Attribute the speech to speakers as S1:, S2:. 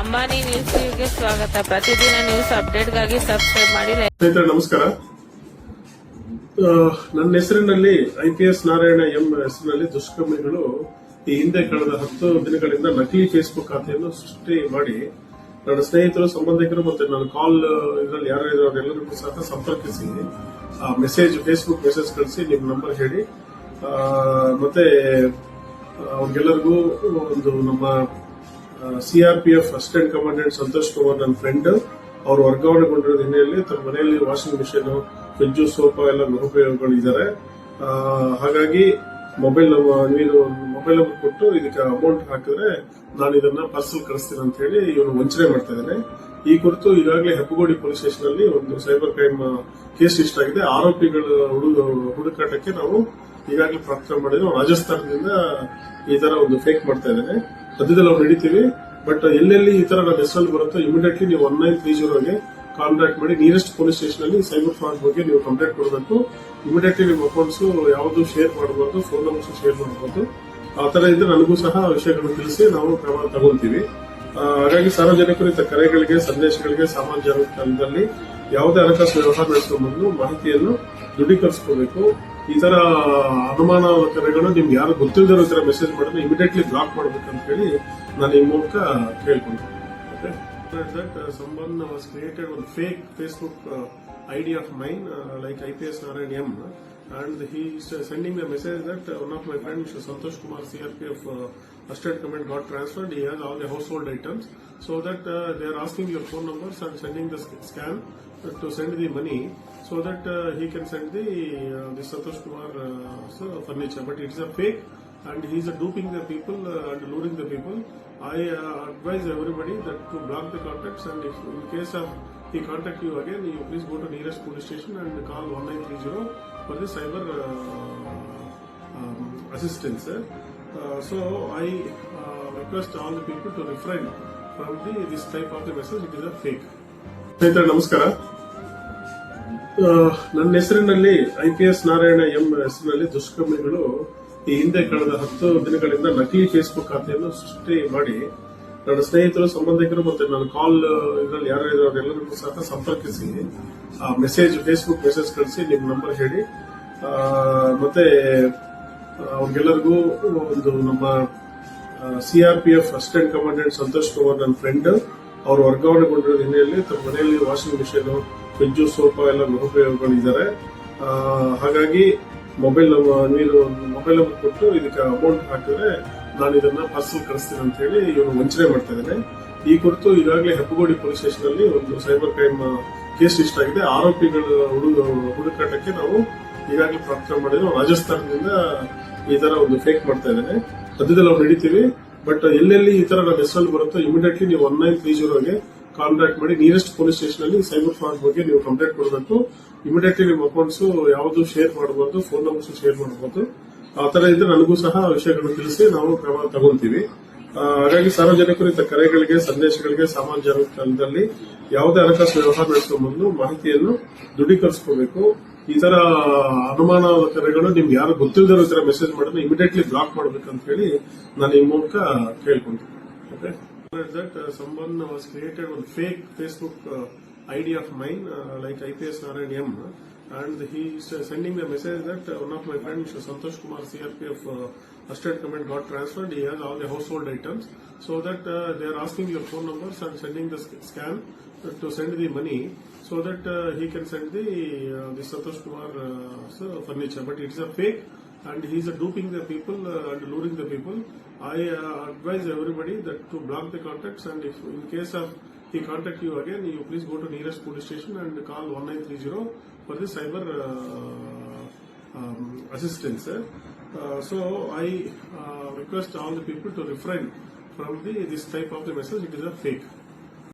S1: ಅಂಬಾನಿ ನ್ಯೂಸ್ಗೆ ಸ್ವಾಗತ. ಪ್ರತಿದಿನ ನ್ಯೂಸ್ ಅಪ್ಡೇಟ್ಗಾಗಿ ಸಬ್ಸ್ಕ್ರೈಬ್ ಮಾಡಿ.
S2: ಸ್ನೇಹಿತರೆ ನಮಸ್ಕಾರ. ನನ್ನ ಹೆಸರಿನಲ್ಲಿ IPS ನಾರಾಯಣ ಎಂ ಹೆಸರಿನಲ್ಲಿ ದುಷ್ಕರ್ಮಿಗಳು ಈ ಹಿಂದೆ ಕಳೆದ 10 ದಿನಗಳಿಂದ ನಕಲಿ ಫೇಸ್ಬುಕ್ ಖಾತೆಯನ್ನು ಸೃಷ್ಟಿ ಮಾಡಿ ನನ್ನ ಸ್ನೇಹಿತರು, ಸಂಬಂಧಿಕರು ಮತ್ತೆ ನನ್ನ ಕಾಲ್ ಇದರಲ್ಲಿ ಯಾರು ಇದ್ರು ಅವರೆಲ್ಲರಿಗೂ ಸಹ ಸಂಪರ್ಕಿಸಿ ಫೇಸ್ಬುಕ್ ಮೆಸೇಜ್ ಕಳಿಸಿ ನಿಮ್ಮ ನಂಬರ್ ಹೇಳಿ ಮತ್ತೆ ಅವ್ರಿಗೆಲ್ಲರಿಗೂ ಒಂದು ನಮ್ಮ CRPF assistant commandant Santosh Kumar ನನ್ನ ಫ್ರೆಂಡ್ ಅವರು ವರ್ಗಾವಣೆಗೊಂಡಿರೋ ಹಿನ್ನೆಲೆಯಲ್ಲಿ ತಮ್ಮ ಮನೆಯಲ್ಲಿ ವಾಷಿಂಗ್ ಮಿಷಿನ್, ಫ್ರಿಡ್ಜ್, ಸೋಫಾ ಎಲ್ಲ ಗೃಹೋಪಯೋಗಗಳಿದ್ದಾರೆ. ಹಾಗಾಗಿ ಮೊಬೈಲ್ ನಂಬರ್ ಕೊಟ್ಟು ಇದಕ್ಕೆ ಅಮೌಂಟ್ ಹಾಕಿದ್ರೆ ನಾನು ಇದನ್ನ ಪಾರ್ಸಲ್ ಕಳಿಸ್ತೀನಿ ಅಂತ ಹೇಳಿ ಇವನು ವಂಚನೆ ಮಾಡ್ತಾ ಇದ್ದಾನೆ. ಈ ಕುರಿತು ಈಗಾಗಲೇ ಹೆಬ್ಬಗೋಡಿ ಪೊಲೀಸ್ ಸ್ಟೇಷನ್ ಅಲ್ಲಿ ಒಂದು ಸೈಬರ್ ಕ್ರೈಮ್ ಕೇಸ್ ರಿಜಿಸ್ಟರ್ ಆಗಿದೆ. ಆರೋಪಿಗಳ ಹುಡುಕಾಟಕ್ಕೆ ನಾವು ಈಗಾಗಲೇ ಪ್ರಾರ್ಥನೆ ಮಾಡಿದ್ರೆ ರಾಜಸ್ಥಾನದಿಂದ ಈ ತರ ಒಂದು ಫೇಕ್ ಮಾಡ್ತಾ ಇದ್ದಾನೆ. ಸದ್ಯದಲ್ಲಿ ನಾವು ಹಿಡಿತೀವಿ. ಬಟ್ ಎಲ್ಲೆಲ್ಲಿ ಈ ತರ ನನ್ನ ಹೆಸರಲ್ಲಿ ಬರುತ್ತೋ ಇಮಿಡಿಯೇಟ್ಲಿ ನೀವು 1930ಗೆ ಕಾಂಟ್ಯಾಕ್ಟ್ ಮಾಡಿ. ನಿಯರೆಸ್ಟ್ ಪೊಲೀಸ್ ಸ್ಟೇಷನ್ ಅಲ್ಲಿ ಸೈಬರ್ ಫ್ರಾಡ್ ಬಗ್ಗೆ ನೀವು ಕಂಪ್ಲೇಂಟ್ ಕೊಡಬೇಕು. ಇಮಿಡಿಯೇಟ್ಲಿ ನಿಮ್ಮ ಅಕೌಂಟ್ಸ್ ಯಾವುದು ಶೇರ್ ಮಾಡಬಾರ್ದು, ಫೋನ್ ನಂಬರ್ಸ್ ಶೇರ್ ಮಾಡಬಹುದು. ಆ ತರ ಇದ್ರೆ ನನಗೂ ಸಹ ವಿಷಯಗಳನ್ನು ತಿಳಿಸಿ ನಾವು ಕ್ರಮ ತಗೊಳ್ತೀವಿ. ಹಾಗಾಗಿ ಸಾರ್ವಜನಿಕರು ಇಂಥ ಕರೆಗಳಿಗೆ, ಸಂದೇಶಗಳಿಗೆ ಸಾಮಾನ್ಯ ಜಾಲತಾಣದಲ್ಲಿ ಯಾವುದೇ ಹಣಕಾಸು ವ್ಯವಹಾರ ನಡೆಸುವ ಮೊದಲು ಮಾಹಿತಿಯನ್ನು ದೃಢೀಕರಿಸಿಕೋಬೇಕು. ಈ ತರ ಅನುಮಾನ ಕರೆಗಳು ನಿಮ್ಗೆ ಯಾರು ಗೊತ್ತಿಲ್ಲದಿರೋ ತರ ಮೆಸೇಜ್ ಮಾಡಿದ್ರೆ ಇಮಿಡಿಯೇಟ್ಲಿ ಬ್ಲಾಕ್ ಮಾಡಬೇಕಂತ ಹೇಳಿ ನಾನು ಈ ಮೂಲಕ ಕೇಳ್ಕೊಂಡೆ. That someone was created one fake Facebook ID of mine, like IPS Narayan M, and he is sending the message that one of my friends, Santosh Kumar, CRPF assistant command, got transferred. He has all the household items, so that they are asking your phone numbers and sending the scan to send the money, so that he can send the Santosh Kumar furniture. But it is a fake, and he is duping the people and luring the people. I advise everybody that to block the contacts, and if in case of he contact you again, you please go to nearest police station and call 1930 for the cyber assistance. So I request all the people to refrain from this type of the message. It is a fake. ಸ್ನೇಹಿತರೆ ನಮಸ್ಕಾರ. ನನ್ನ ಹೆಸರಿನಲ್ಲಿ IPS Narayana M ಹೆಸರಿನಲ್ಲಿ ದುಷ್ಕರ್ಮಿಗಳು ಈ ಹಿಂದೆ ಕಳೆದ 10 ದಿನಗಳಿಂದ ನಕಲಿ ಫೇಸ್ಬುಕ್ ಖಾತೆಯನ್ನು ಸೃಷ್ಟಿ ಮಾಡಿ ನನ್ನ ಸ್ನೇಹಿತರು, ಸಂಬಂಧಿಕರು ಮತ್ತೆ ನನ್ನ ಕಾಲ್ ಇದರಲ್ಲಿ ಯಾರು ಇದ್ರು ಅವರೆಲ್ಲರಿಗೂ ಸಹ ಸಂಪರ್ಕಿಸಿ ಫೇಸ್ಬುಕ್ ಮೆಸೇಜ್ ಕಳಿಸಿ ನಿಮ್ಮ ನಂಬರ್ ಹೇಳಿ ಮತ್ತೆ ಅವ್ರಿಗೆಲ್ಲರಿಗೂ ಒಂದು ನಮ್ಮ CRPF assistant commandant Santosh Kumar ನನ್ನ ಫ್ರೆಂಡ್ ಅವರು ವರ್ಗಾವಣೆಗೊಂಡಿರೋ ಹಿನ್ನೆಲೆಯಲ್ಲಿ ತಮ್ಮ ಮನೆಯಲ್ಲಿ ವಾಷಿಂಗ್ ಮಿಷಿನ್, ಫ್ರಿಡ್ಜ್, ಸೋಫಾ ಎಲ್ಲ ಗೃಹೋಪಯೋಗಗಳಿದ್ದಾರೆ. ಹಾಗಾಗಿ ಮೊಬೈಲ್ ನಂಬರ್ ಕೊಟ್ಟು ಇದಕ್ಕೆ ಅಮೌಂಟ್ ಹಾಕಿದ್ರೆ ನಾನು ಇದನ್ನ ಪಾರ್ಸಲ್ ಕಳಿಸ್ತೀನಿ ಅಂತ ಹೇಳಿ ಇವನು ವಂಚನೆ ಮಾಡ್ತಾ ಇದ್ದಾನೆ. ಈ ಕುರಿತು ಈಗಾಗಲೇ ಹೆಬ್ಬಗೋಡಿ ಪೊಲೀಸ್ ಸ್ಟೇಷನ್ ಅಲ್ಲಿ ಒಂದು ಸೈಬರ್ ಕ್ರೈಮ್ ಕೇಸ್ ರಿಜಿಸ್ಟರ್ ಆಗಿದೆ. ಆರೋಪಿಗಳ ಹುಡುಕಾಟಕ್ಕೆ ನಾವು ಈಗಾಗಲೇ ಪ್ರಾರ್ಥನೆ ಮಾಡಿದ್ರೆ ರಾಜಸ್ಥಾನದಿಂದ ಈ ತರ ಒಂದು ಫೇಕ್ ಮಾಡ್ತಾ ಇದ್ದಾನೆ. ಸದ್ಯದಲ್ಲಿ ನಾವು ಹಿಡಿತೀವಿ. ಬಟ್ ಎಲ್ಲೆಲ್ಲಿ ಈ ತರ ನನ್ನ ಹೆಸರಲ್ಲಿ ಬರುತ್ತೋ ಇಮಿಡಿಯೇಟ್ಲಿ ನೀವು 1930ಗೆ ಕಾಂಟ್ಯಾಕ್ಟ್ ಮಾಡಿ. ನಿಯರೆಸ್ಟ್ ಪೊಲೀಸ್ ಸ್ಟೇಷನ್ ಅಲ್ಲಿ ಸೈಬರ್ ಫ್ರಾಡ್ ಬಗ್ಗೆ ನೀವು ಕಂಪ್ಲೇಂಟ್ ಕೊಡಬೇಕು. ಇಮಿಡಿಯೇಟ್ಲಿ ನಿಮ್ಮ ಅಕೌಂಟ್ಸ್ ಯಾವುದು ಶೇರ್ ಮಾಡಬಾರ್ದು, ಫೋನ್ ನಂಬರ್ಸ್ ಶೇರ್ ಮಾಡಬಹುದು. ಆ ತರ ಇದ್ರೆ ನನಗೂ ಸಹ ವಿಷಯಗಳನ್ನು ತಿಳಿಸಿ ನಾವು ಕ್ರಮ ತಗೊಳ್ತೀವಿ. ಹಾಗಾಗಿ ಸಾರ್ವಜನಿಕರು ಇಂಥ ಕರೆಗಳಿಗೆ, ಸಂದೇಶಗಳಿಗೆ ಸಾಮಾನ್ಯ ಜಾಲತಾಣದಲ್ಲಿ ಯಾವುದೇ ಹಣಕಾಸು ವ್ಯವಹಾರ ನಡೆಸುವ ಮೊದಲು ಮಾಹಿತಿಯನ್ನು ದೃಢೀಕರಿಸಿಕೋಬೇಕು. ಈ ತರ ಅನುಮಾನ ಕರೆಗಳು ನಿಮ್ಗೆ ಯಾರು ಗೊತ್ತಿಲ್ಲದಿರೋ ತರ ಮೆಸೇಜ್ ಮಾಡಿದ್ರೆ ಇಮಿಡಿಯೇಟ್ಲಿ ಬ್ಲಾಕ್ ಮಾಡಬೇಕಂತ ಹೇಳಿ ನಾನು ಈ ಮೂಲಕ ಕೇಳ್ಕೊಂತೀನಿ. Okay. That someone was created one fake Facebook ID of mine, like IPS Narayan M, and he is sending the message that one of my friends, Santosh Kumar, CRPF assistant command, got transferred. He has all the household items, so that they are asking your phone numbers and sending the scan to send the money, so that he can send the Santosh Kumar furniture. But it is a fake, and he is duping the people and luring the people. I advise everybody that to block the contacts, and if in case of he contact you again, you please go to nearest police station and call 1930 for the cyber assistance. So I request all the people to refrain from this type of the message. It is a fake.